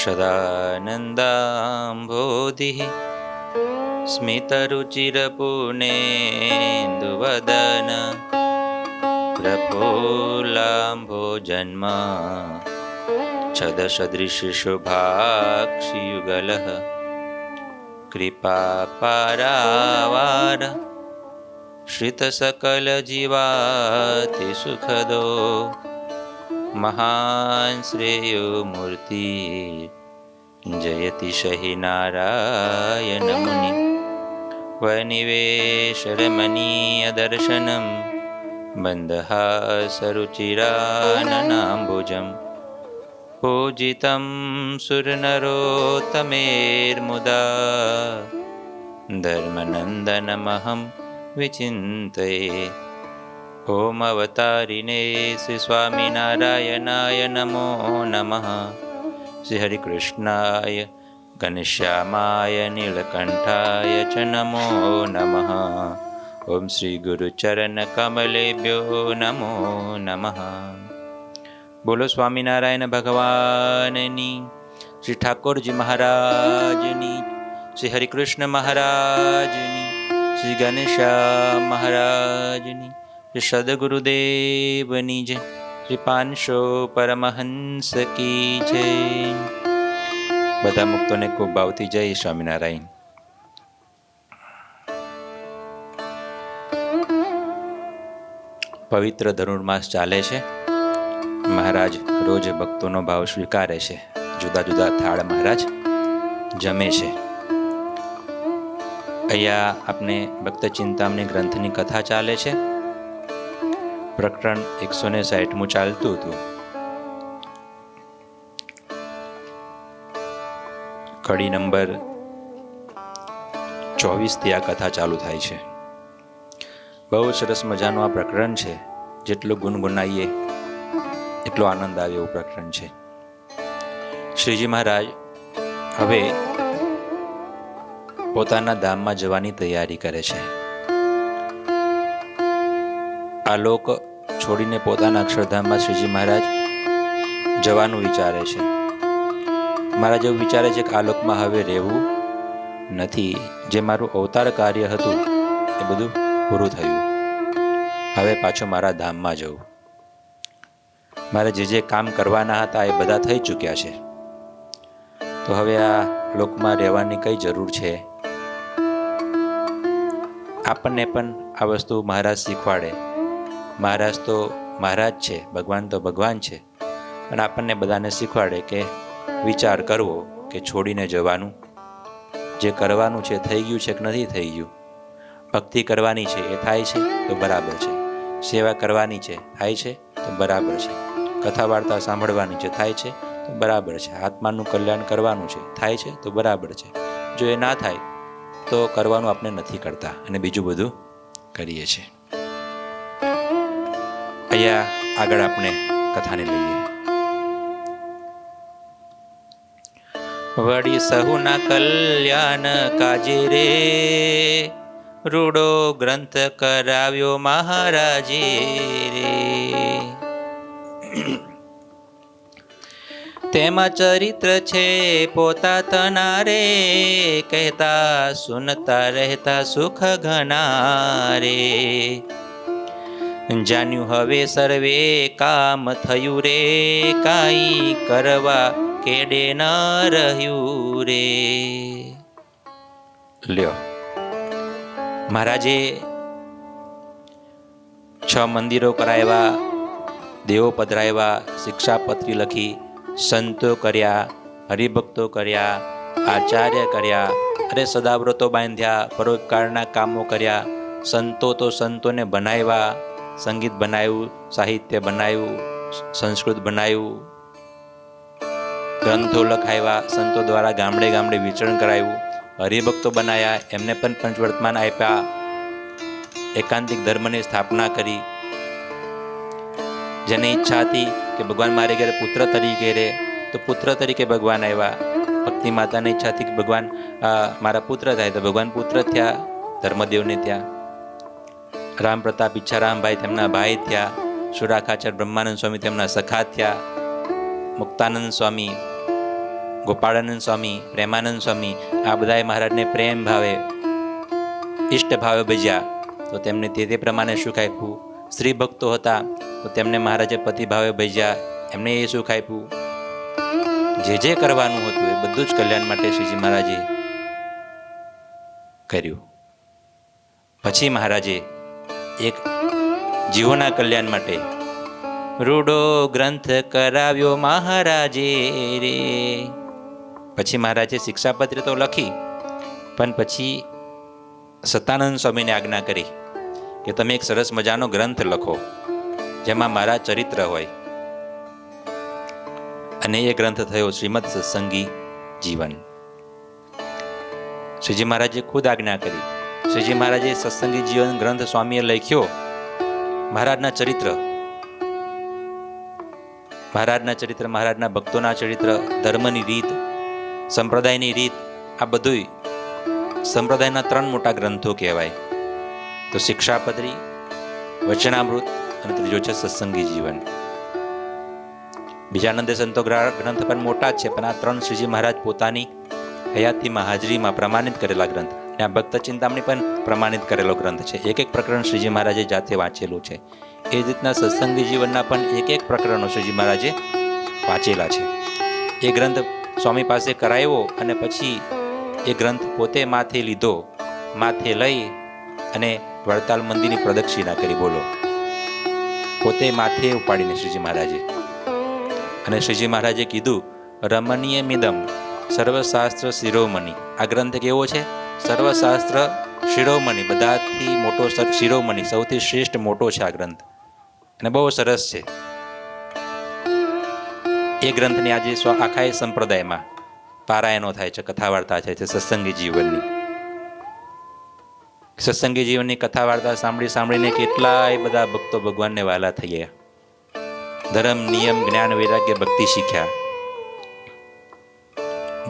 સદાનંદાંભોધિः સ્મિતરુચિરપુનેन्दુવદન પ્રફુલ્લાંભોજન્મા છદસદૃશશોભાક્ષિયુગલः કૃપાપારાવાર શ્રિતસકલજીવાતિસુખદો મહાન શ્રેયો મૂર્તિ જયતિ શહી નારાયણ મુનિ વનિવેશરમણીય દર્શનમ બંદહાસરુચિરાનનાંબુજમ પૂજિતમ સુરનરોત્તમેર્મુદા ધર્મનંદનમહં વિચિંતયે. ઓમ અવતારિણે શ્રી સ્વામિનારાયણાય નમો નમઃ. શ્રી હરિકૃષ્ણાય ઘનશ્યામાય નીલકંઠાય ચ નમો નમઃ. ઓમ શ્રી ગુરુચરણ કમલેભ્યો નમો નમઃ. બોલો સ્વામિનારાયણ ભગવાનની, શ્રી ઠાકોરજી મહારાજની, શ્રી હરિકૃષ્ણ મહારાજની, શ્રી ઘનશ્યામ મહારાજની, શ્રી સદગુરુદેવની જય. શ્રી પાંચસો પરમહંસ કી જય. બધા મુક્તોને ખૂબ ભાવથી જય સ્વામિનારાયણ. પવિત્ર ધનુર્માસ ચાલે છે. મહારાજ રોજ ભક્તોનો ભાવ સ્વીકારે છે. જુદા જુદા થાળ મહારાજ જમે છે. અહીંયા આપણે ભક્ત ચિંતામણી ગ્રંથની કથા ચાલે છે. પ્રકરણ 160મું ચાલતું હતું. કડી નંબર 24 થી આ કથા ચાલુ થાય છે. બહુ સરસ મજાનું આ પ્રકરણ છે. જેટલું ગુનગુનાઈએ એટલો આનંદ આવે એવું પ્રકરણ છે. શ્રીજી મહારાજ હવે પોતાના ધામમાં જવાની તૈયારી કરે છે. આ લોક છોડીને પોતાના અક્ષરધામમાં શ્રીજી મહારાજ જવાનું વિચારે છે. મહારાજ એવું વિચારે છે કે આ લોકમાં હવે રહેવું નથી. જે મારું અવતાર કાર્ય હતું એ બધું પૂરું થયું. હવે પાછું મારા ધામમાં જવું. મારે જે જે કામ કરવાના હતા એ બધા થઈ ચૂક્યા છે. તો હવે આ લોકમાં રહેવાની કઈ જરૂર છે? આપણને પણ આ વસ્તુ મહારાજ શીખવાડે. મહારાજ તો મહારાજ છે, ભગવાન તો ભગવાન છે, પણ આપણને બધાને શીખવાડે કે વિચાર કરવો કે છોડીને જવાનું. જે કરવાનું છે થઈ ગયું છે કે નથી થઈ ગયું. ભક્તિ કરવાની છે એ થાય છે તો બરાબર છે. સેવા કરવાની છે થાય છે તો બરાબર છે. કથા વાર્તા સાંભળવાની છે થાય છે તો બરાબર છે. આત્માનું કલ્યાણ કરવાનું છે થાય છે તો બરાબર છે. જો એ ના થાય તો કરવાનું આપણે નથી કરતા અને બીજું બધું કરીએ છીએ. અહીંયા આગળ આપણે કથાને લઈએ. વળી સહુના કલ્યાણ કાજે રે રૂડો ગ્રંથ કરાવ્યો મહારાજે રે. તેમાં ચરિત્ર છે પોતા તનારે, કહેતા સુનતા રહેતા સુખ ઘણા રે. જાણ્યું હવે સર્વે કામ થયું રે, કાંઈ કરવા કેડે ન રહ્યું રે. લ્યો, મહારાજે 6 મંદિરો કરાવ્યા, દેવો પધરાવ્યા, શિક્ષાપત્રી લખી, સંતો કર્યા, હરિભક્તો કર્યા, આચાર્ય કર્યા, અરે સદાવ્રતો બાંધ્યા, પરોપકારના કામો કર્યા. સંતો તો સંતોને બનાવ્યા, સંગીત બનાવ્યું, સાહિત્ય બનાવ્યું, સંસ્કૃત બનાવ્યું, ગ્રંથો લખાવ્યા, સંતો દ્વારા ગામડે ગામડે વિચરણ કરાવ્યું, હરિભક્તો બનાવ્યા, એમને પણ પંચવર્તમાન આપ્યા, એકાંતિક ધર્મની સ્થાપના કરી. જેને ઈચ્છા હતી કે ભગવાન મારે ઘરે પુત્ર તરીકે રહે તો પુત્ર તરીકે ભગવાન આવ્યા. ભક્તિ માતાને ઈચ્છા હતી કે ભગવાન મારા પુત્ર થાય તો ભગવાન પુત્ર થયા ધર્મદેવને ત્યાં. રામ પ્રતાપ ઈચ્છારામભાઈ તેમના ભાઈ થયા. સુરાખાચર બ્રહ્માનંદ સ્વામી તેમના સખા થયા. મુક્તાનંદ સ્વામી ગોપાળાનંદ સ્વામી, પ્રેમાનંદ સ્વામી, આ બધાએ મહારાજને પ્રેમ ભાવે, ઇષ્ટ ભાવે ભજ્યા, તો તેમને તે પ્રમાણે સુખ આપ્યું. સ્ત્રી ભક્તો હતા તો તેમને મહારાજે પતિ ભાવે ભજ્યા, એમને એ સુખ આપ્યું. જે કરવાનું હતું એ બધું જ કલ્યાણ માટે શ્રીજી મહારાજે કર્યું. પછી મહારાજે એક જીવોના કલ્યાણ માટે રૂડો ગ્રંથ કરાવ્યો મહારાજે રે. પછી મહારાજે શિક્ષાપત્ર તો લખી, પણ પછી સતાનંદ સ્વામીને આજ્ઞા કરી કે તમે એક સરસ મજાનો ગ્રંથ લખો જેમાં મારા ચરિત્ર હોય. અને એ ગ્રંથ થયો શ્રીમદ સત્સંગી જીવન. શ્રીજી મહારાજે ખુદ આજ્ઞા કરી. શ્રીજી મહારાજે સત્સંગી જીવન ગ્રંથ સ્વામીએ લખ્યો. મહારાજના ચરિત્ર, મહારાજના ભક્તોના ચરિત્ર, ધર્મની રીત, સંપ્રદાયની રીત, આ બધું સંપ્રદાયના 3 મોટા ગ્રંથો કહેવાય. તો શિક્ષાપત્રી, વચનામૃત અને ત્રીજો છે સત્સંગી જીવન. બીજા નંદે સંતો ગ્રંથ પણ મોટા જ છે, પણ આ 3 શ્રીજી મહારાજ પોતાની હયાતીમાં, હાજરીમાં પ્રમાણિત કરેલા ગ્રંથ. અને આ ભક્ત ચિંતામણી પણ પ્રમાણિત કરેલો ગ્રંથ છે. એક પ્રકરણ શ્રીજી મહારાજે જાતે વાંચેલું છે. એ જ રીતના સત્સંગી જીવનના પણ એક પ્રકરણો શ્રીજી મહારાજે વાંચેલા છે. એ ગ્રંથ સ્વામી પાસે કરાવ્યો અને પછી એ ગ્રંથ પોતે માથે લીધો. માથે લઈ અને વડતાલ મંદિરની પ્રદક્ષિણા કરી. બોલો, પોતે માથે ઉપાડીને શ્રીજી મહારાજે. અને શ્રીજી મહારાજે કીધું, રમણીય મિદમ સર્વશાસ્ત્ર શિરોમણી. આ ગ્રંથ કેવો છે? સર્વશાસ્ત્ર શિરોમણી, બધાથી મોટો શિરોમણી, સૌથી શ્રેષ્ઠ મોટો છે આ ગ્રંથ અને બહુ સરસ છે. એ ગ્રંથની આજે આખા સંપ્રદાયમાં પારાયણો થાય છે, કથા વાર્તા થાય છે સત્સંગી જીવનની. સત્સંગી જીવનની કથા વાર્તા સાંભળીને કેટલાય બધા ભક્તો ભગવાનને વાલા થઈ ગયા. ધર્મ, નિયમ, જ્ઞાન, વૈરાગ્ય, ભક્તિ શીખ્યા.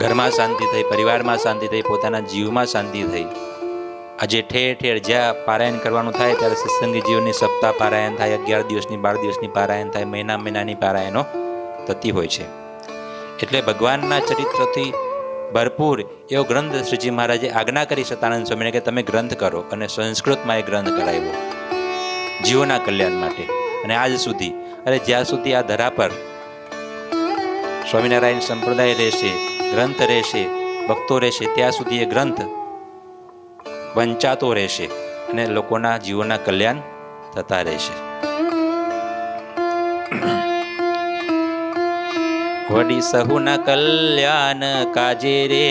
ઘરમાં શાંતિ થઈ, પરિવારમાં શાંતિ થઈ, પોતાના જીવમાં શાંતિ થઈ. આજે ઠેર ઠેર જ્યાં પારાયણ કરવાનું થાય ત્યારે સત્સંગી જીવનની સપ્તાહ પારાયણ થાય, 11 દિવસની, 12 દિવસની પારાયણ થાય, મહિનાની પારાયણો થતી હોય છે. એટલે ભગવાનના ચરિત્રથી ભરપૂર એવો ગ્રંથ શ્રીજી મહારાજે આજ્ઞા કરી સતાનંદ સ્વામીને કે તમે ગ્રંથ કરો, અને સંસ્કૃતમાં એ ગ્રંથ કરાવ્યો જીવોના કલ્યાણ માટે. અને આજ સુધી, જ્યાં સુધી આ ધરા પર સ્વામિનારાયણ સંપ્રદાય રહેશે, ગ્રંથ રહેશે, ભક્તો રહેશે, ત્યાં સુધી એ ગ્રંથ વંચાતો રહેશે અને લોકોના જીવોના કલ્યાણ થતા રહેશે. વડી સહુના કલ્યાણ કાજે રે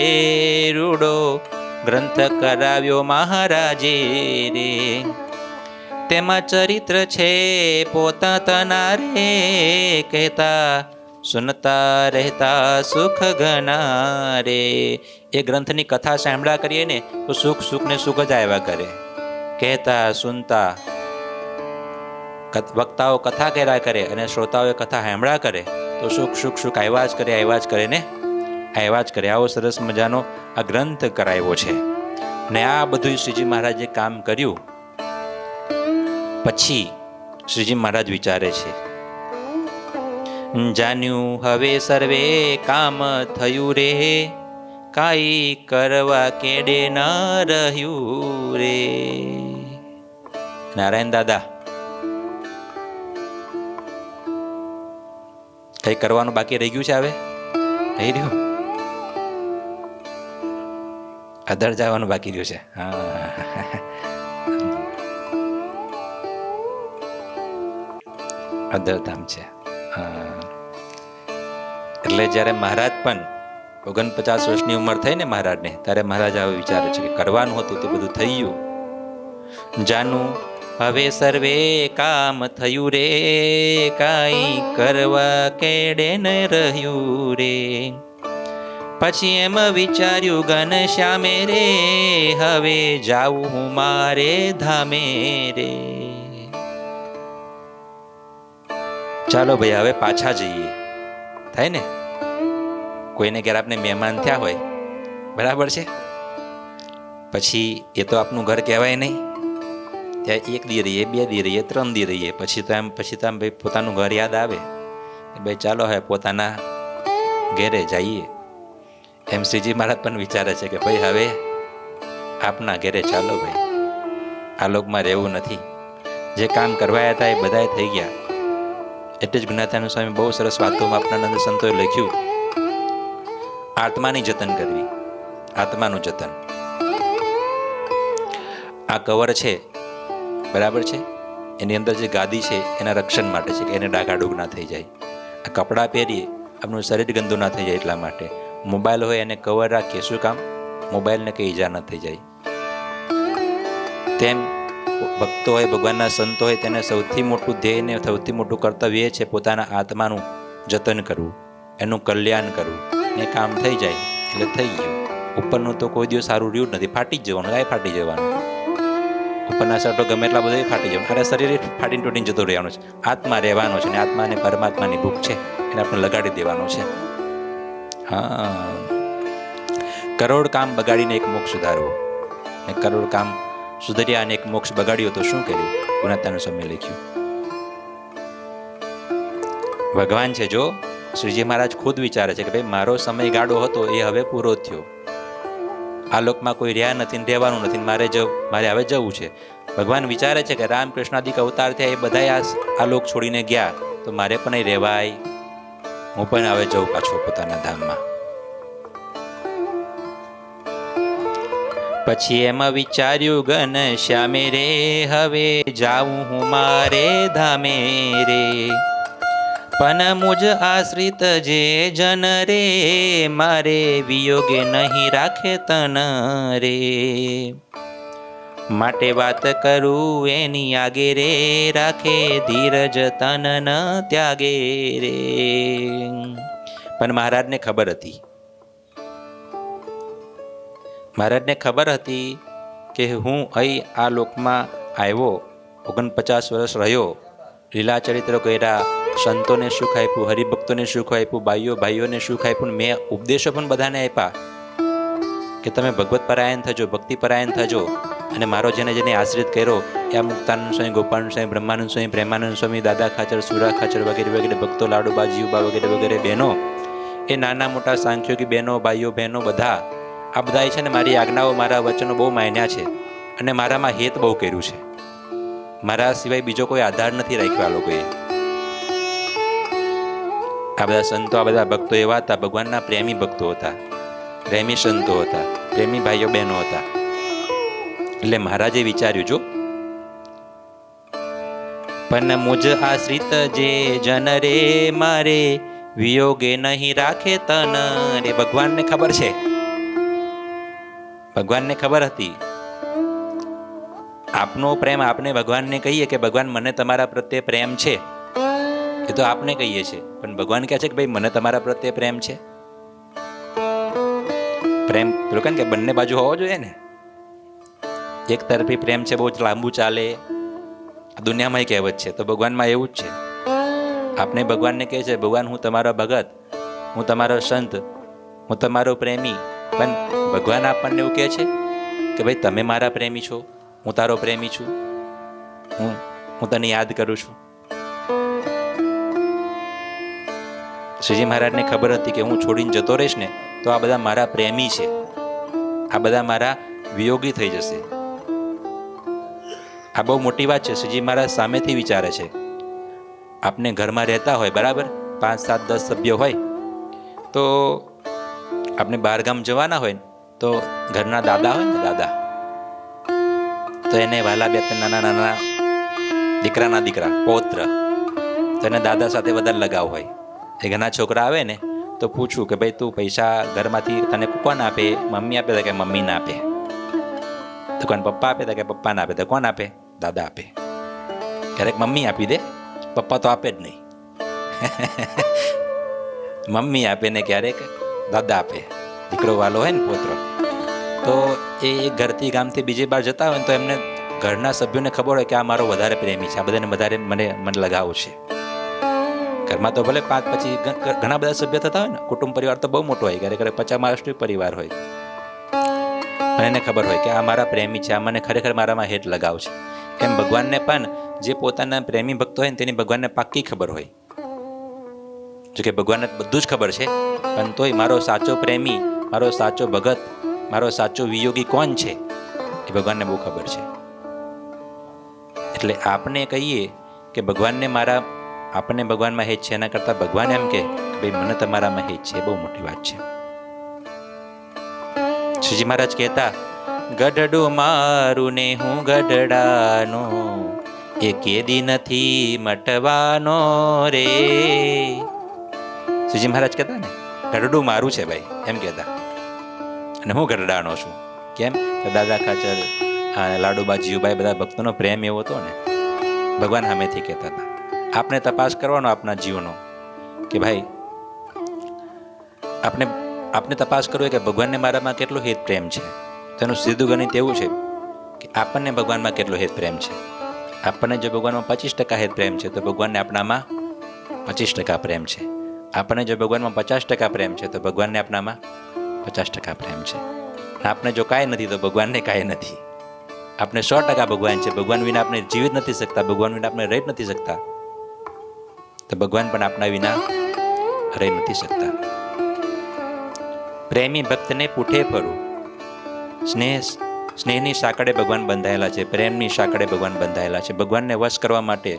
રૂડો ગ્રંથ કરાવ્યો મહારાજે રે. તેમાં ચરિત્ર છે પોતાના રે, કહેતા સુનતા રહેતા સુખ ઘના રે. એ ગ્રંથની કથા સાંભળ્યા કરીએ ને તો સુખ ને સુખ જ આવ્યા કરે. કહેતા સુનતા, વક્તાઓ કથા કર્યા કરે અને શ્રોતાઓએ કથા સાંભળ્યા કરે તો સુખ આવ્યા જ કરે ને આવ્યા જ કરે. આવો સરસ મજાનો આ ગ્રંથ કરાવ્યો છે. ને આ બધું શ્રીજી મહારાજે કામ કર્યું. પછી શ્રીજી મહારાજ વિચારે છે, જાન્યું હવે સર્વે કામ થયું રે, કાઈ કરવા કેડે ન રહ્યું રે. નારાયણ દાદા, કઈ કરવાનું બાકી રહી ગયું છે? હવે રહી રહ્યું, અધર જવાનું બાકી રહ્યું છે. હા, અધરધામ છે. એટલે જ્યારે મહારાજ પણ 49 વર્ષની ઉંમર થઈ ને મહારાજને, ત્યારે મહારાજ હવે વિચારે છે કે કરવાનું હતું તે બધું થઈ ગયું. જાનું હવે સર્વે કામ થયું રે, કાઈ કરવા કેડે ન રહ્યું રે. પછી એમ વિચાર્યું ઘનશ્યામે રે, હવે જાવું હું મારે ધામે રે. ચાલો ભાઈ હવે પાછા જઈએ. થાય ને, કોઈને ઘેર આપણે મહેમાન થયા હોય, બરાબર છે, પછી એ તો આપનું ઘર કહેવાય નહીં. ત્યાં 1 દી રહીએ, 2 દી રહીએ, 3 દી રહીએ, પછી તો એમ ભાઈ પોતાનું ઘર યાદ આવે કે ભાઈ ચાલો હવે પોતાના ઘેરે જઈએ. એમ શ્રીજી મહારાજ પણ વિચારે છે કે ભાઈ હવે આપના ઘેરે ચાલો ભાઈ, આ લોકમાં રહેવું નથી. જે કામ કરવાયા હતા એ બધાએ થઈ ગયા. એટલે જ જ્ઞાતાનંદ સ્વામી બહુ સરસ વાતોમાં આપનાનંદ સંતોએ લખ્યું, આત્માની જતન કરવી, આત્માનું જતન. આ કવર છે બરાબર છે, એની અંદર જે ગાદી છે એના રક્ષણ માટે છે કે એને ડાઘાડૂગ ના થઈ જાય. આ કપડાં પહેરીએ આપણું શરીર ગંદુ ના થઈ જાય એટલા માટે. મોબાઈલ હોય એને કવર રાખીએ, શું કામ? મોબાઈલને કંઈ ઈજા ન થઈ જાય. તેમ ભક્તો હોય, ભગવાનના સંતો હોય, તેને સૌથી મોટું ધ્યેય ને સૌથી મોટું કર્તવ્ય એ છે પોતાના આત્માનું જતન કરવું, એનું કલ્યાણ કરવું. ને કામ થઈ જાય એટલે થઈ ગયું. ઉપરનું તો કોઈ દિવસ સારું રહ્યું જ નથી, ફાટી જ જવાનું, કાંઈ ફાટી જવાનું. ઉપરના શર્ટો ગમે એટલા બધા ફાટી જવાનું, અરે શરીર ફાટીને તૂટીને જતું રહેવાનું છે. આત્મા રહેવાનો છે, ને આત્માને પરમાત્માની ભૂખ છે, એને આપણે લગાડી દેવાનો છે. હા, કરોડ કામ બગાડીને એક મોક્ષ સુધારવો, ને કરોડ કામ સુધર્યા અને એક મોક્ષ બગાડ્યો તો શું કર્યું? ગુણાતાનંદ સ્વામી લખ્યું. ભગવાન છે જો, શ્રીજી મહારાજ ખુદ વિચારે છે કે ભાઈ મારો સમયગાળો હતો એ હવે પૂરો થયો. આ લોકમાં કોઈ રહ્યા નથી, રહેવાનું નથી, મારે હવે જવું છે. ભગવાન વિચારે છે કે રામકૃષ્ણાદિક અવતાર થયા એ બધા આ લોક છોડીને ગયા, તો મારે પણ અહીં રહેવાય, હું પણ હવે જઉં પાછો પોતાના ધામમાં. પછી એમાં વિચાર્યું ઘન શ્યામે રે, હવે જાઉં હું મારે ધામે રે. પણ મુજ આશ્રિત જે જન રે, મારે વિયોગે નહીં રાખે તન રે. માટે વાત કરું એની આગે રે, રાખે ધીરજ તન ન ત્યાગે રે. પણ મહારાજને ખબર હતી, મહારાજને ખબર હતી કે હું અહીં આ લોકમાં આવ્યો, 49 વર્ષ રહ્યો, લીલા ચરિત્ર કર્યા, સંતોને સુખ આપ્યું, હરિભક્તોને સુખ આપ્યું, ભાઈઓને સુખ આપ્યું. મેં ઉપદેશો પણ બધાને આપ્યા કે તમે ભગવત પરાયણ થજો, ભક્તિ પરાયણ થજો. અને મારો જેને જેને આશ્રિત કર્યો એ આ મુક્તાનંદ સ્વામી, ગોપાનંદ સ્વામી, બ્રહ્માનંદ સ્વામી, પ્રેમાનંદ સ્વામી, દાદા ખાચર, સુરા ખાચર વગેરે વગેરે ભક્તો, લાડુબા, જીવબા વગેરે વગેરે બહેનો, એ નાના મોટા સાંખ્યોગી બહેનો, ભાઈઓ બહેનો બધા, આ બધા છે ને મારી આજ્ઞાઓ, મારા વચનો બહુ માન્યા છે અને મારામાં હેત બહુ કર્યું છે. મારા સિવાય બીજો કોઈ આધાર નથી રાખ્યો આ લોકોએ. આ બધા સંતો, આ બધા ભક્તો એવા હતા, ભગવાનના પ્રેમી ભક્તો હતા, પ્રેમી સંતો હતા, પ્રેમી ભાઈઓ બહેનો હતા. એટલે મહારાજે વિચાર્યું, જો પણ મુજ આશ્રિત જે જન રે, મારે વિયોગે નહીં રાખે તન રે. ભગવાનને ખબર છે, ભગવાનને ખબર હતી. આપનો પ્રેમ આપણે ભગવાનને કહીએ કે ભગવાન મને તમારા પ્રત્યે પ્રેમ છે, એ તો આપને કહીએ છીએ, પણ ભગવાન કહે છે કે ભાઈ મને તમારા પ્રત્યે પ્રેમ છે. પ્રેમ પેલું કે બંને બાજુ હોવો જોઈએ ને. એક તરફી પ્રેમ છે, બહુ જ લાંબુ ચાલે, દુનિયામાં કહેવત છે, તો ભગવાનમાં એવું જ છે. આપણે ભગવાનને કહે છે ભગવાન હું તમારો ભગત, હું તમારો સંત, હું તમારો પ્રેમી. પણ ભગવાન આપણને એવું કહે છે કે ભાઈ તમે મારા પ્રેમી છો, હું તારો પ્રેમી છું, હું તને યાદ કરું છું. શ્રીજી મહારાજને ખબર હતી કે હું છોડીને જતો રહીશ ને તો આ બધા મારા પ્રેમી છે, આ બધા મારા વિયોગી થઈ જશે. આ બહુ મોટી વાત છે. શ્રીજી મહારાજ સામેથી વિચારે છે. આપને ઘરમાં રહેતા હોય બરાબર, 5, 7, 10 સભ્યો હોય, તો આપણે બહાર ગામ જવાના હોય તો ઘરના દાદા હોય ને, દાદા, તો એને વાલા બે નાના નાના દીકરાના દીકરા, પૌત્ર, તો એને દાદા સાથે વધારે લગાવ હોય. એ ઘણા છોકરા આવે ને તો પૂછું કે ભાઈ તું પૈસા ઘરમાંથી તને કોણ આપે? મમ્મી આપે તો કે મમ્મી ના આપે. તો કોણ પપ્પા આપે તો કે પપ્પા ના આપે. તો કોણ આપે? દાદા આપે. ક્યારેક મમ્મી આપી દે, પપ્પા તો આપે જ નહીં. મમ્મી આપે ને ક્યારેક દાદા આપે. દીકરો વાલો હોય ને, પોત્ર, તો એ ઘરથી ગામથી બીજી બાર જતા હોય ને તો એમને ઘરના સભ્યોને ખબર હોય કે આ મારો વધારે પ્રેમી છે, આ બધાને વધારે મને લગાવ છે. ઘરમાં તો ભલે 5 પછી ઘણા બધા સભ્ય થતા હોય ને, કુટુંબ પરિવાર તો બહુ મોટો હોય, ક્યારેક 50 માણસનો પરિવાર હોય, અને એને ખબર હોય કે આ મારા પ્રેમી છે, આ મને ખરેખર મારામાં હેત લગાવ છે. એમ ભગવાનને પણ જે પોતાના પ્રેમી ભક્તો હોય ને તેની ભગવાનને પાક્કી ખબર હોય. જોકે ભગવાનને બધું જ ખબર છે, પણ તોય મારો સાચો પ્રેમી મારો સાચો ભગત, મારો સાચો વિયોગી કોણ છે એ ભગવાનને બહુ ખબર છે. એટલે આપણે કહીએ કે ભગવાનને આપણને ભગવાનમાં હેત છે, એના કરતાં ભગવાન એમ કે ભાઈ મને તમારામાં હેત છે, એ બહુ મોટી વાત છે. શ્રીજી મહારાજ કહેતા, ગઢડું મારું ને હું ગઢડાનો, એ કેદી નથી મટવાનો રે. શ્રીજી મહારાજ કહેતા ને ગઢડું મારું છે ભાઈ, એમ કહેતા, અને હું ગઢડાનો છું. કેમ? દાદા ખાચર, લાડુબા, જીવભાઈ, બધા ભક્તોનો પ્રેમ એવો હતો ને, ભગવાન સામેથી કહેતા હતા. આપણે તપાસ કરવાનો આપના જીવનો કે ભાઈ આપણે તપાસ કરવી કે ભગવાનને મારામાં કેટલો હેત પ્રેમ છે. તેનું સીધું ગણિત એવું છે કે આપણને ભગવાનમાં કેટલો હેત પ્રેમ છે. આપણને જો ભગવાનમાં 25% હેત પ્રેમ છે તો ભગવાનને આપણામાં 25% પ્રેમ છે. આપણને જો ભગવાનમાં 50% પ્રેમ છે તો ભગવાનને આપણામાં 50% પ્રેમ છે. આપણે જો કાંઈ નથી તો ભગવાનને કાંઈ નથી. આપણે 100% ભગવાન છે. ભગવાન વિના આપણે જીવી નથી શકતા, ભગવાન વિના આપણે રહી નથી શકતા, તો ભગવાન પણ આપણા વિના રહી નથી શકતા. પ્રેમી ભક્તને પૂઠે ફરું, સ્નેહની સાંકળે ભગવાન બંધાયેલા છે, પ્રેમની સાંકળે ભગવાન બંધાયેલા છે. ભગવાનને વશ કરવા માટે,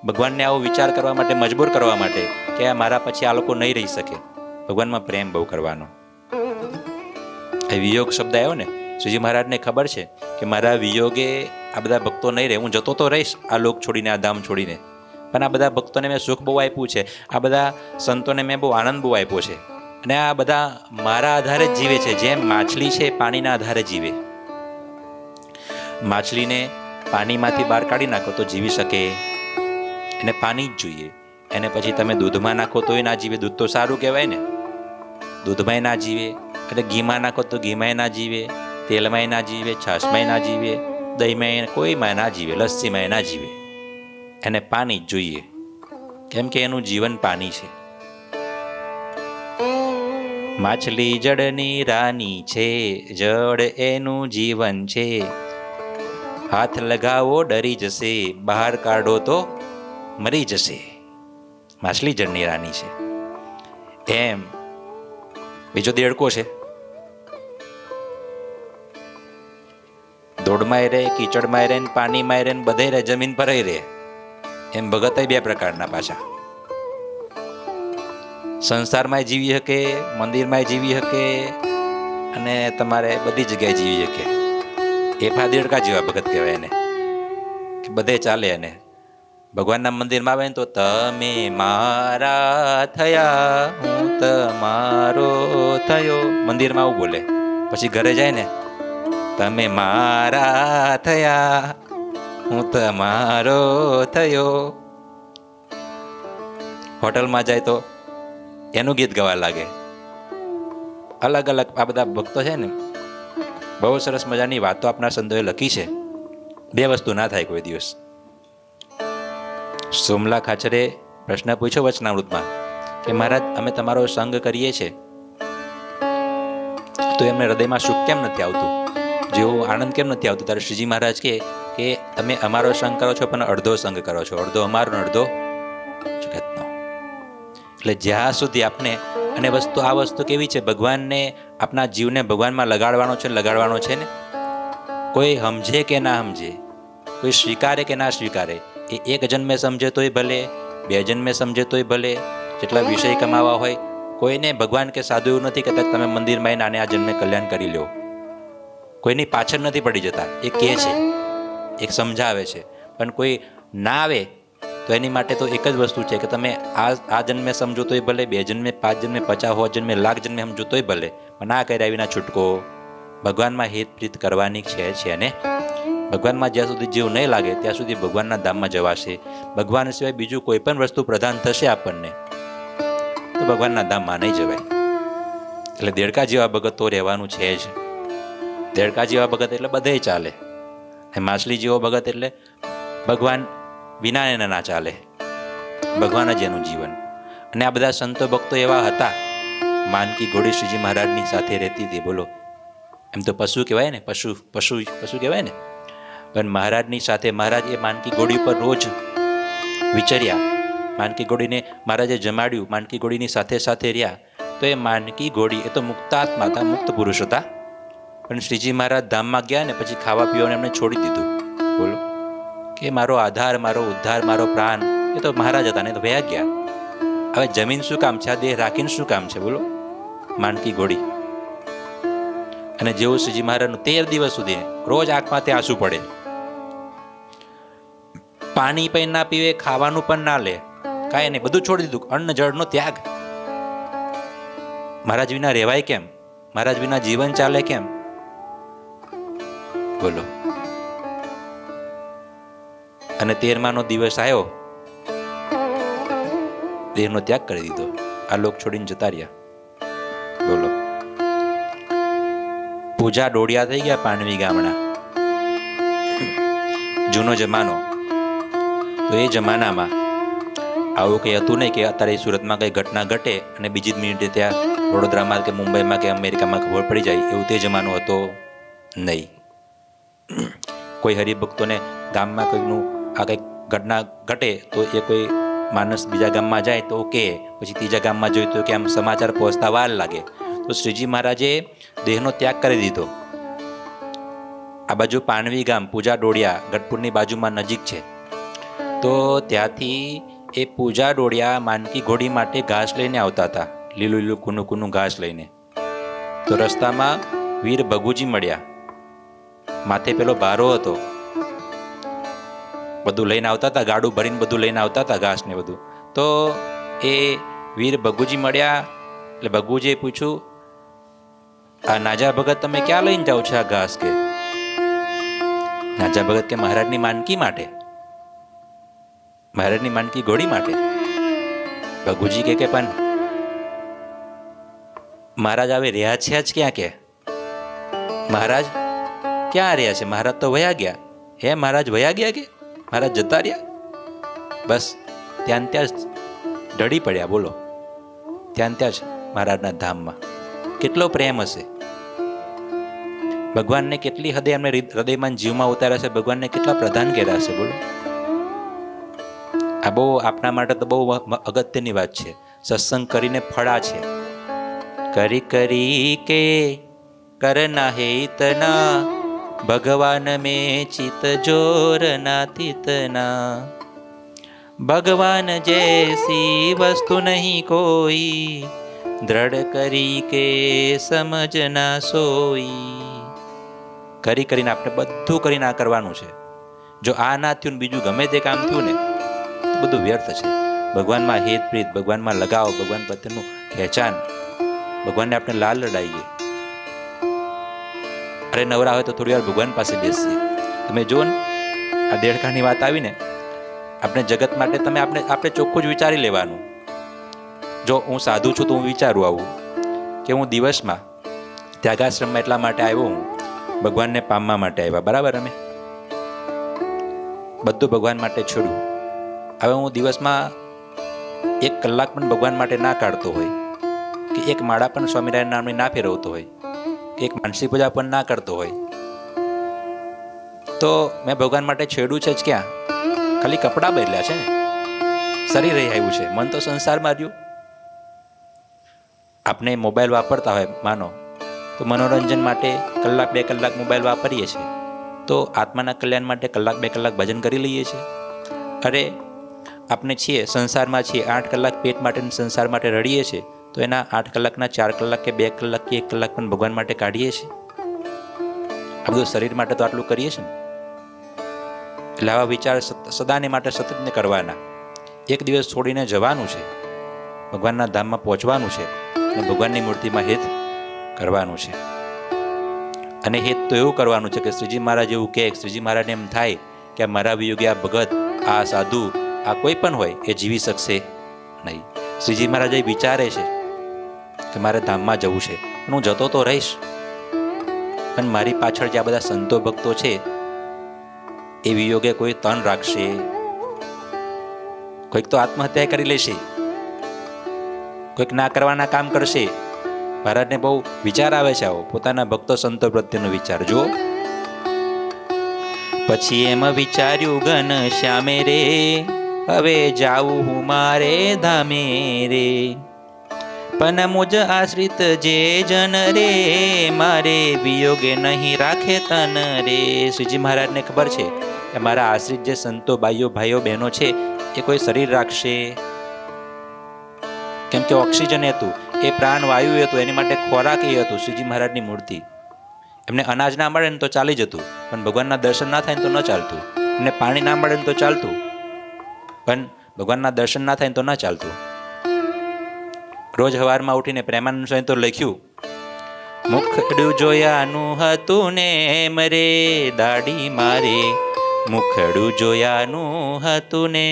ભગવાનને આવો વિચાર કરવા માટે મજબૂર કરવા માટે કે આ મારા પછી આ લોકો નહીં રહી શકે, ભગવાનમાં પ્રેમ બહુ કરવાનો. એ વિયોગ શબ્દ આવ્યો ને, શ્રીજી મહારાજને ખબર છે કે મારા વિયોગે આ બધા ભક્તો નહીં રહે, હું જતો તો રહીશ આ લોક છોડીને, આ ધામ છોડીને, પણ આ બધા ભક્તોને મેં સુખ બહુ આપ્યું છે, આ બધા સંતોને મેં બહુ આનંદ બહુ આપ્યો છે, અને આ બધા મારા આધારે જ જીવે છે. જેમ માછલી છે પાણીના આધારે જીવે, માછલીને પાણીમાંથી બહાર કાઢી નાખો તો જીવી શકે, એને પાણી જ જોઈએ. એને પછી તમે દૂધમાં નાખો તોય ના જીવે, દૂધ તો સારું કહેવાય ને, દૂધમાંય ના જીવે. એટલે ઘીમાં નાખો તો ઘીમાંય ના જીવે, તેલમાંય ના જીવે, છાશમાંય ના જીવે, દહીંમાં કોઈમાં ના જીવે, લસ્સીમાં ના જીવે. એને પાણી જ જોઈએ, કેમ કે એનું જીવન પાણી છે. માછલી જળની રાની છે, જળ એનું જીવન છે, હાથ લગાવો ડરી જશે, બહાર કાઢો તો મરી જશે. માછલી જળની રાની છે. એમ બીજો દેડકો છે, ધોળમાંય રહે, કીચડમાંય રહે, પાણીમાંય રહે, બધે રહે, જમીન પર રહે. એમ ભગત બે પ્રકારના પાછા, સંસારમાં જીવી શકે, મંદિરમાં જીવી શકે, અને તમારે બધી જગ્યાએ જીવી શકે. એફા દેડકા જેવા ભગત કહેવાય એને, કે બધે ચાલે. એને ભગવાનના મંદિરમાં આવે ને તો તમે મારા થયા, હું તમારો થયો, મંદિરમાં આવું બોલે. પછી ઘરે જાય ને, તમે મારા થયા, હું તમારો થયો. હોટલમાં જાય તો એનું ગીત ગાવા લાગે. અલગ અલગ આ બધા ભક્તો છે ને, બહુ સરસ મજાની વાતો આપણા સંતોએ લખી છે. બે વસ્તુ ના થાય કોઈ દિવસ. સોમલા ખાચરે પ્રશ્ન પૂછ્યો વચનામૃતમાં કે મહારાજ અમે તમારો સંગ કરીએ છીએ તો એમને હૃદયમાં સુખ કેમ નથી આવતું, જેવો આનંદ કેમ નથી આવતો? ત્યારે શ્રીજી મહારાજ કે તમે અમારો સંગ કરો છો પણ અડધો સંગ કરો છો, અડધો અમારો ને અડધો જગતનો. એટલે જ્યાં સુધી આપણે, અને આ વસ્તુ કેવી છે, ભગવાનને આપણા જીવને ભગવાનમાં લગાડવાનો છે ને, કોઈ સમજે કે ના સમજે, કોઈ સ્વીકારે કે ના સ્વીકારે, એ એક જન્મે સમજે તોય ભલે, બે જન્મે સમજે તોય ભલે, જેટલા વિષય કમાવા હોય, કોઈને ભગવાન કે સાધુ એવું નથી કહેતા તમે મંદિરમાં આવીને આ જન્મે કલ્યાણ કરી લો. કોઈની પાછળ નથી પડી જતા, એ કહે છે, એક સમજાવે છે. પણ કોઈ ના આવે તો એની માટે તો એક જ વસ્તુ છે કે તમે આ જન્મે સમજો તોય ભલે, બે જન્મે, 5 જન્મે, 50 જન્મે, લાખ જન્મે સમજો તોય ભલે, પણ ના કર્યા વિના છૂટકો. ભગવાનમાં હિત પ્રીત કરવાની છે અને ભગવાનમાં જ્યાં સુધી જીવ નહીં લાગે ત્યાં સુધી ભગવાનના ધામમાં જવાશે. ભગવાન સિવાય બીજું કોઈ પણ વસ્તુ પ્રદાન થશે આપણને તો ભગવાનના ધામમાં નહીં જવાય. એટલે દેડકા જેવા ભગત તો રહેવાનું છે જ. દેડકા જેવા ભગત એટલે બધે ચાલે, માછલી જેવો ભગત એટલે ભગવાન વિના એને ના ચાલે, ભગવાન જ એનું જીવન. અને આ બધા સંતો ભક્તો એવા હતા. માનકી ઘોડી શ્રીજી મહારાજની સાથે રહેતી હતી. બોલો, એમ તો પશુ કહેવાય ને, પશુ કહેવાય ને, પણ મહારાજની સાથે મહારાજ એ માનકી ઘોડી પર રોજ વિચર્યા. માનકી ઘોડીને મહારાજે જમાડ્યું, માનકી ઘોડીની સાથે રહ્યા, તો એ માનકી ઘોડી એ તો મુક્તાત્મા હતા, મુક્ત પુરુષ હતા, પણ શ્રીજી મહારાજ ધામમાં ગયા ને પછી ખાવા પીવાને એમને છોડી દીધું. બોલો, કે મારો આધાર, મારો ઉદ્ધાર, મારો પ્રાણ એ તો મહારાજ હતા ને, તો વયા ગયા. હવે જમીન શું કામ છે? આ દેહ રાખીને શું કામ છે? બોલો, માનકી ઘોડી. અને જેવું શ્રીજી મહારાજનું 13 દિવસ સુધી રોજ આંખમાંથી આંસુ પડે, પાણી પણ ના પીવે, ખાવાનું પણ ના લે, કાંઈ નહીં, બધું છોડી દીધું. અન્ન જળનો ત્યાગ. મહારાજ વિના રહેવાય કેમ? મહારાજ વિના જીવન ચાલે કેમ? બોલો. અને 13મા દિવસ આવ્યો, દેહનો ત્યાગ કરી દીધો, આ લોક છોડીને જતા રહ્યા. બોલો. પૂજા ડોડિયા થઈ ગયા પાંડવી ગામના. જૂનો જમાનો. તો એ જમાનામાં આવું કંઈ હતું નહીં કે અત્યારે સુરતમાં કંઈ ઘટના ઘટે અને બીજી જ મિનિટે ત્યાં વડોદરામાં કે મુંબઈમાં કે અમેરિકામાં ખબર પડી જાય, એવું તે જમાનો હતો નહીં. કોઈ હરિભક્તોને ગામમાં કોઈનું આ કંઈક ઘટના ઘટે તો એ કોઈ માણસ બીજા ગામમાં જાય તો કે પછી ત્રીજા ગામમાં જોયું તો કે આમ સમાચાર પહોંચતા વાર લાગે. તો શ્રીજી મહારાજે દેહનો ત્યાગ કરી દીધો. આ બાજુ પાંડવી ગામ, પૂજા ડોડિયા ગઢપુરની બાજુમાં નજીક છે. તો ત્યાંથી એ પૂજા ડોડિયા માનકી ઘોડી માટે ઘાસ લઈને આવતા હતા, લીલું લીલું કૂનું કૂનું ઘાસ લઈને. તો રસ્તામાં વીર ભગુજી મળ્યા, માથે પેલો ભારો હતો, બધું લઈને આવતા હતા, ગાડું ભરીને બધું લઈને આવતા હતા, ઘાસ ને બધું. તો એ વીર ભગુજી મળ્યા એટલે ભગુજીએ પૂછ્યું, આ નાજા ભગત તમે ક્યાં લઈને જાઓ છો આ ઘાસ? કે નાજા ભગત કે મહારાજની માનકી માટે, મહારાજની માનકી ઘોડી માટે. ભગુજી કે પણ મહારાજ હવે રહ્યા છે જ ક્યાં? કે મહારાજ ક્યાં રહ્યા છે? મહારાજ તો વયા ગયા. હે, મહારાજ વયા ગયા? કે મહારાજ જતા રહ્યા? બસ ત્યાં જ ઢળી પડ્યા. બોલો, ત્યાં જ મહારાજના ધામમાં. કેટલો પ્રેમ હશે ભગવાનને, કેટલી હદે એમને હૃદયમાં જીવમાં ઉતાર્યા છે, ભગવાનને કેટલા પ્રદાન કર્યા છે. બોલો, આ બહુ આપણા માટે તો બહુ અગત્યની વાત છે. સત્સંગ કરીને ફળા છે. કરી કરી કે કરના હે ઇતના, ભગવાન મેં ચિત જોર ના તિતના. ભગવાન જૈસી વસ્તુ નહીં કોઈ, દ્રઢ કરી કે સમજ ના સોઈ. કરી કરીને આપણે બધું કરીને આ કરવાનું છે. જો આ ના થયું ને બીજું ગમે તે કામ થયું ને તો બધું વ્યર્થ છે. ભગવાનમાં હેત પ્રીત, ભગવાનમાં લગાવ, ભગવાન પ્રત્યેનું ખેંચાણ, ભગવાનને આપણે લાલ લડાઈએ. અરે નવરા હોય તો થોડી વાર ભગવાન પાસે બેસીએ. તમે જુઓ ને, આ દેડકાની વાત આવી ને, આપણે જગત માટે તમે આપણે ચોખ્ખું જ વિચારી લેવાનું. જો હું સાધુ છું તો હું વિચારું આવું કે હું દિવસમાં ત્યાગાશ્રમમાં એટલા માટે આવ્યો, હું ભગવાનને પામવા માટે આવ્યા, બરાબર? અમે બધું ભગવાન માટે છોડ્યું. હવે હું દિવસમાં 1 કલાક પણ ભગવાન માટે ના કાઢતો હોય, કે એક માળા પણ સ્વામિનારાયણ નામની ના ફેરવતો હોય, કે એક માનસી પૂજા પણ ના કરતો હોય, તો મેં ભગવાન માટે છેડ્યું છે જ ક્યાં? ખાલી કપડાં બદલ્યા છે ને, શરીર રહી આવ્યું છે, મન તો સંસારમાં રહ્યું. આપણે મોબાઈલ વાપરતા હોય માનો, તો મનોરંજન માટે 1 કલાક 2 કલાક મોબાઈલ વાપરીએ છીએ, તો આત્માના કલ્યાણ માટે 1 કલાક 2 કલાક ભજન કરી લઈએ છીએ. અરે આપણે છીએ સંસારમાં છીએ, 8 કલાક પેટ માટે સંસાર માટે રડીએ છીએ, તો એના 8 કલાકના 4 કલાક કે 2 કલાક કે 1 કલાક પણ ભગવાન માટે કાઢીએ છીએ. આ બધું શરીર માટે તો આટલું કરીએ છીએ ને. એટલે આવા વિચાર સદાને માટે સતતને કરવાના. એક દિવસ છોડીને જવાનું છે, ભગવાનના ધામમાં પહોંચવાનું છે, અને ભગવાનની મૂર્તિમાં હેત કરવાનું છે. અને હેત તો એવું કરવાનું છે કે શ્રીજી મહારાજ એવું કહે, શ્રીજી મહારાજને એમ થાય કે આ મારા વિયોગી આ ભગત, આ સાધુ, આ કોઈ પણ હોય એ જીવી શકશે નહીં. શ્રીજી મહારાજ એ વિચારે છે કે મારે ધામમાં જવું છે, પણ હું જતો તો રહીશ, પણ મારી પાછળ જે આ બધા સંતો ભક્તો છે એ વિયોગે કોઈ તન રાખશે, કોઈક તો આત્મહત્યા કરી લેશે, કોઈક ના કરવાના કામ કરશે. મહારાજને બહુ વિચાર આવે છે આવો, પોતાના ભક્તો સંતો પ્રત્યેનો વિચાર. જો પછી એમ વિચાર્યું ઘન શ્યામે રે, હવે જાવું હું મારે ધામે રે. પણ મુજ આશ્રિત જે જન રે, મારે વિયોગે નહીં રાખે તન રે. શ્રીજી મહારાજને ખબર છે કે મારા આશ્રિત જે સંતો ભાઈઓ બહેનો છે એ કોઈ શરીર રાખશે, કેમ કે ઓક્સિજન હતું, એ પ્રાણવાયુ હતું, એની માટે ખોરાક એ હતું. શ્રીજી મહારાજની મૂર્તિ, એમને અનાજ ના મળે ને તો ચાલી જતું, પણ ભગવાનના દર્શન ના થાય ને તો ન ચાલતું. એમને પાણી ના મળે ને તો ચાલતું, પણ ભગવાનના દર્શન ના થાય ને તો ન ચાલતું. રોજ સવારમાં ઉઠીને પ્રેમાનંદ સ્વામી તો લખ્યું, મુખડું જોયાનું હતું ને મરે દાઢી મારે, મુખડું જોયાનું હતું ને,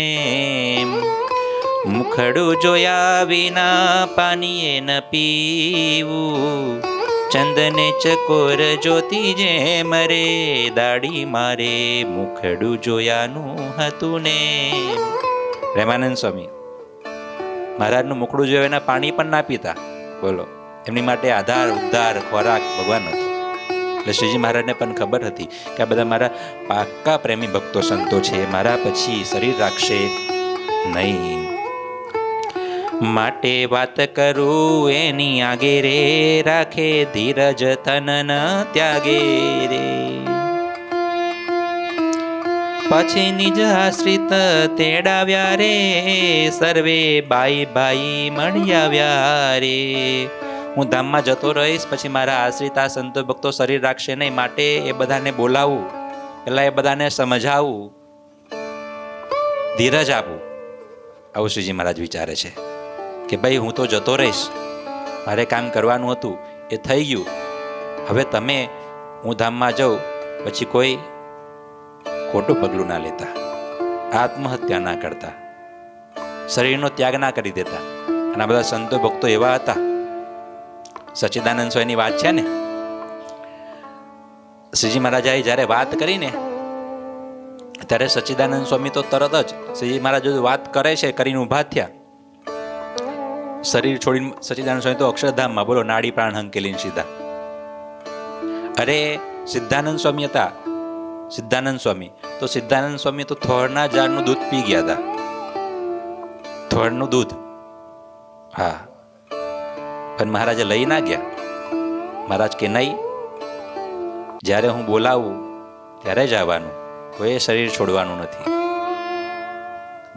મુખડું જોયા વિના પાણીએ ન પીવું, ચંદને ચકોર જ્યોતિ જે મરે દાઢી મારે, મુખડું જોયાનું હતું ને. પ્રેમાનંદ સ્વામી મહારાજનું મુખડું જોયા વિના પાણી પણ ના પીતા. બોલો, એમની માટે આધાર ઉદ્ધાર ખોરાક ભગવાન હતો. એટલે શ્રીજી મહારાજને પણ ખબર હતી કે આ બધા મારા પાક્કા પ્રેમી ભક્તો સંતો છે, મારા પછી શરીર રાખશે નહીં. માટે વાત કરું એની આગે રે, રાખે ધીરજ તન ન ત્યાગે રે. પછી નિજ આશ્રિત તેડાવ્યા રે, સર્વે બાઈ બાઈ મળી આવ્યા રે. હું ધામમાં જતો રહીશ, પછી મારા આશ્રિત આ સંતો ભક્તો શરીર રાખશે નહીં, માટે એ બધાને બોલાવું, પેલા એ બધાને સમજાવું, ધીરજ આપું. આવું શ્રીજી મહારાજ વિચારે છે કે ભાઈ હું તો જતો રહીશ, મારે કામ કરવાનું હતું એ થઈ ગયું, હવે તમે હું ધામમાં જાઉં પછી કોઈ ખોટું પગલું ના લેતા, આત્મહત્યા ના કરતા, શરીરનો ત્યાગ ના કરી દેતા. અને આ બધા સંતો ભક્તો એવા હતા. સચ્ચિદાનંદ સ્વામીની વાત છે ને, શ્રીજી મહારાજાએ જ્યારે વાત કરીને ત્યારે સચ્ચિદાનંદ સ્વામી તો તરત જ શ્રીજી મહારાજ વાત કરે છે કરીને ઊભા થયા. શરીર છોડીને સચ્ચિદાનંદ સ્વામી તો અક્ષરધામમાં, બોલો, નાડી પ્રાણ હંકેલીને સીધા. અરે સિદ્ધાનંદ સ્વામી હતા, સિદ્ધાનંદ સ્વામી તો સિદ્ધાનંદ સ્વામી તો થોડના ઝાડનું દૂધ પી ગયા હતા, થોડનું દૂધ. હા, પણ મહારાજે લઈ ના ગયા. મહારાજ કે નહીં, જ્યારે હું બોલાવું ત્યારે જ આવવાનું, કોઈ શરીર છોડવાનું નથી.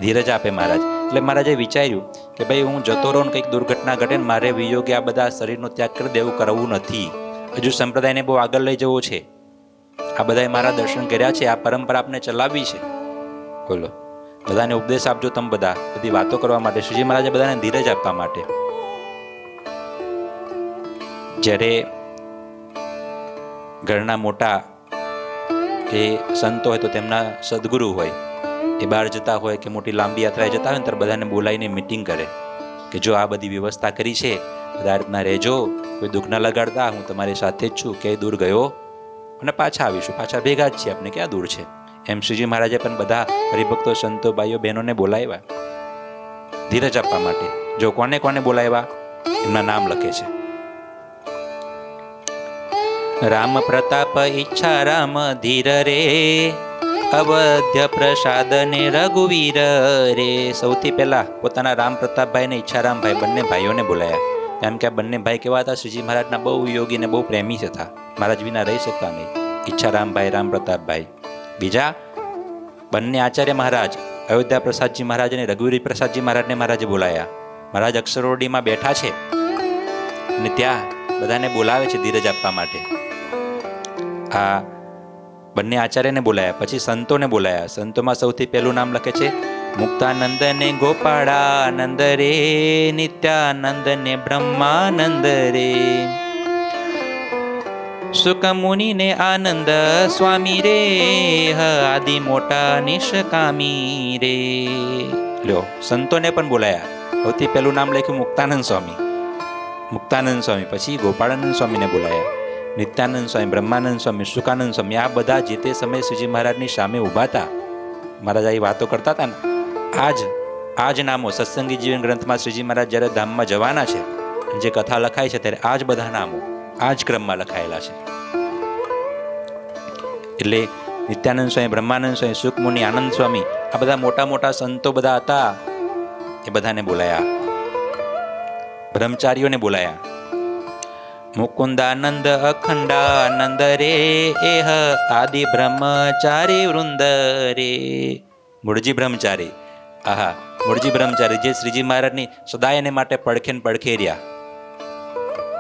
ધીરજ આપે મહારાજ. એટલે મહારાજે વિચાર્યું કે ભાઈ હું જતો રહું ને કંઈક દુર્ઘટના ઘટે ને મારે વિયોગે આ બધા શરીરનો ત્યાગ કરી દેવું, કરવું નથી. હજુ સંપ્રદાયને બહુ આગળ લઈ જવો છે. આ બધાએ મારા દર્શન કર્યા છે, આ પરંપરા આપને ચલાવવી છે. બોલો, બધાને ઉપદેશ આપજો તમે બધા, બધી વાતો કરવા માટે. શ્રીજી મહારાજે બધાને ધીરજ આપવા માટે. જ્યારે ઘરના મોટા એ સંતો હોય તો તેમના સદગુરુ હોય, એ બહાર જતા હોય કે મોટી લાંબી યાત્રાએ જતા હોય ને ત્યારે બધાને બોલાવીને મિટિંગ કરે કે જો આ બધી વ્યવસ્થા કરી છે, બધા રીતના રહેજો, કોઈ દુઃખ ના લગાડતા, હું તમારી સાથે જ છું, ક્યાંય દૂર ગયો અને પાછા આવીશું, પાછા ભેગા જ છીએ, આપણે ક્યાં દૂર છે. એમ શ્રીજી મહારાજે પણ બધા હરિભક્તો સંતો ભાઈઓ બહેનોને બોલાવ્યા ધીરજ આપવા માટે. જો કોને કોને બોલાવ્યા એમના નામ લખે છે. રામ પ્રતાપ ઈચ્છા રામ ધીર રે, અવધ્ય પ્રસાદ ને રઘુવીર રે. સૌથી પહેલા પોતાના રામ પ્રતાપભાઈ ને ઈચ્છારામભાઈ બંને ભાઈઓને બોલાયા. કેમ કે આ બંને ભાઈ કેવા હતા? શ્રીજી મહારાજના બહુ યોગી ને બહુ પ્રેમી હતા, મહારાજ વિના રહી શકતા નહીં. ઈચ્છારામભાઈ, રામ પ્રતાપભાઈ. બીજા બંને આચાર્ય મહારાજ અયોધ્યા પ્રસાદજી મહારાજ અને રઘુવીર પ્રસાદજી મહારાજને મહારાજે બોલાયા. મહારાજ અક્ષરોડીમાં બેઠા છે અને ત્યાં બધાને બોલાવે છે ધીરજ આપવા માટે. આ બંને આચાર્યને બોલાયા, પછી સંતોને બોલાયા. સંતોમાં સૌથી પહેલું નામ લખે છે મુક્તાનંદ ને ગોપાળાનંદ રે, નિત્યાનંદ ને બ્રહ્માનંદ રે, સુકમુનિ ને આનંદ સ્વામી રે, આદિ મોટા નિષ્કામી રે. લ્યો, સંતોને પણ બોલાયા. સૌથી પહેલું નામ લખ્યું મુક્તાનંદ સ્વામી, મુક્તાનંદ સ્વામી. પછી ગોપાળાનંદ સ્વામીને બોલાયા, નિત્યાનંદ સ્વામી, બ્રહ્માનંદ સ્વામી, સુકાનંદ સ્વામી. આ બધા જે તે સમયે શ્રીજી મહારાજની સામે ઊભા હતા. મહારાજ આ વાતો કરતા હતા ને, આ જ નામો સત્સંગી જીવન ગ્રંથમાં શ્રીજી મહારાજ જ્યારે ધામમાં જવાના છે, જે કથા લખાય છે ત્યારે આ જ બધા નામો આ જ ક્રમમાં લખાયેલા છે. એટલે નિત્યાનંદ સ્વામી, બ્રહ્માનંદ સ્વામી, સુખમુનિ, આનંદ સ્વામી, આ બધા મોટા મોટા સંતો બધા હતા. એ બધાને બોલાયા. બ્રહ્મચારીઓને બોલાયા. મુકુંદાનંદ અખંડાનંદ રે એહ આદિ બ્રહ્મચારી વૃંદ રે. મૂળજી બ્રહ્મચારી, આહા, મૂળજી બ્રહ્મચારી જે શ્રીજી મહારાજની સદાય એને માટે પડખે ને પડખે રહ્યા.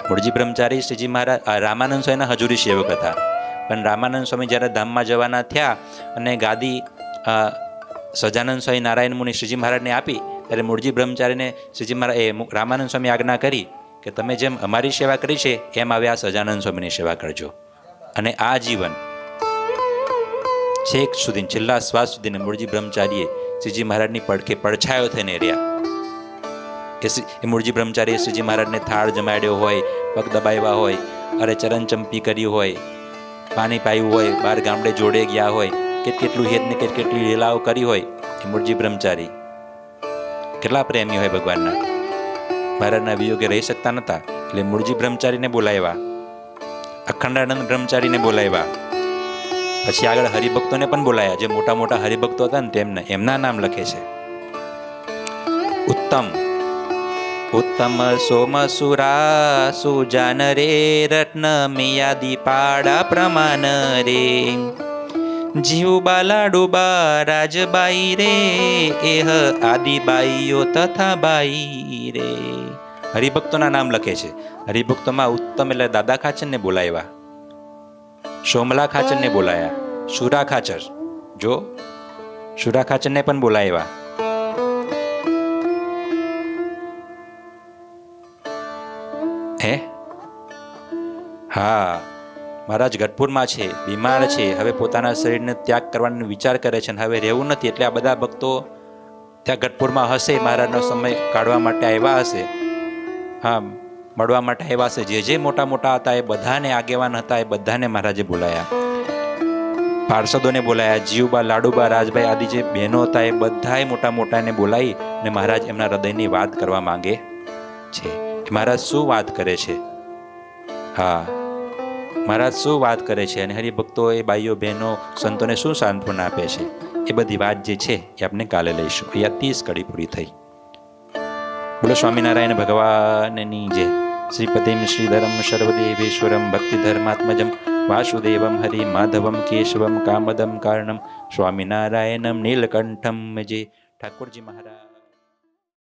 મૂળજી બ્રહ્મચારી શ્રીજી મહારાજ રામાનંદ સ્વામીના હજુરી સેવક હતા. પણ રામાનંદ સ્વામી જ્યારે ધામમાં જવાના થયા અને ગાદી સજાનંદ સ્વામી નારાયણ મુનિ શ્રીજી મહારાજને આપી, ત્યારે મૂળજી બ્રહ્મચારીને શ્રીજી મહારાજ રામાનંદ સ્વામી આજ્ઞા કરી કે તમે જેમ અમારી સેવા કરી છે એમ હવે આ સજાનંદ સ્વામીની સેવા કરજો. અને આ જીવન છેક સુધી, છેલ્લા શ્વાસ સુધીને મૂળજી બ્રહ્મચારીએ શ્રીજી મહારાજની પડખે પડછાયો થઈને રહ્યા. એ મૂળજી બ્રહ્મચારીએ શ્રીજી મહારાજને થાળ જમાડ્યો હોય, પગ દબાવ્યા હોય, અરે ચરણ ચંપી કર્યું હોય, પાણી પાયું હોય, બાર ગામડે જોડે ગયા હોય, કેટલું હેત ને કેટલી લીલાઓ કરી હોય. એ મૂળજી બ્રહ્મચારી કેટલા પ્રેમી હોય ભગવાનના. મહારાજના વિયોગે રહી શકતા નહોતા, એટલે મૂળજી બ્રહ્મચારીને બોલાવ્યા, અખંડાનંદ બ્રહ્મચારીને બોલાવ્યા, પછી આગળ હરિભક્તોને પણ બોલાયા. જે મોટા મોટા હરિભક્તો હતા ને તેમને એમના નામ લખે છે. ઉત્તમ ઉત્તમ સોમસુરા સુજાન રે રત્ન મિયાદી પાડા પ્રમાણ રે જીવબા લાડુબા રાજબાઈ રે એહ આદિબાઈઓ તથા બાઈ રે. હરિભક્તોના નામ લખે છે. હરિભક્તોમાં ઉત્તમ એટલે દાદા ખાચરને બોલાવ્યા, સોમલા ખાચરને બોલાયા, સુરા ખાચર, જો સુરા ખાચરને પણ બોલાવ્યા. હે હા, મહારાજ ગઢપુરમાં છે, બીમાર છે, હવે પોતાના શરીરને ત્યાગ કરવાનો વિચાર કરે છે, હવે રહેવું નથી. એટલે આ બધા ભક્તો ત્યાં ગઢપુરમાં હશે, મહારાજનો સમય કાઢવા માટે આવ્યા હશે, હા, મળવા માટે આવ્યા હશે. જે મોટા મોટા હતા એ બધાને આગેવાન હતા, એ બધાને મહારાજે બોલાયા, પાર્ષદોને બોલાયા, જીવબા લાડુબા રાજભાઈ આદિ જે બહેનો હતા એ બધાએ મોટા મોટાને બોલાવી અને મહારાજ એમના હૃદયની વાત કરવા માંગે છે. મહારાજ શું વાત કરે છે? હા, મહારાજ શું વાત કરે છે અને હરિભક્તો એ બાઈઓ બહેનો સંતોને શું સાંત્વના આપે છે, એ બધી વાત જે છે એ આપણે કાલે લઈશું. અહીંયા 30 કડી પૂરી થઈ. બોલો સ્વામિનારાયણ ભગવાનની જય. શ્રીપતિમ શ્રીધરમ સર્વદેવેશ્વરમ ભક્તિધર્માત્મજમ વાસુદેવમ હરિ માધવમ કેશવમ કામદમ કારણમ સ્વામિનારાયણમ નીલકંઠમ જય. ઠાકોરજી મહારાજ.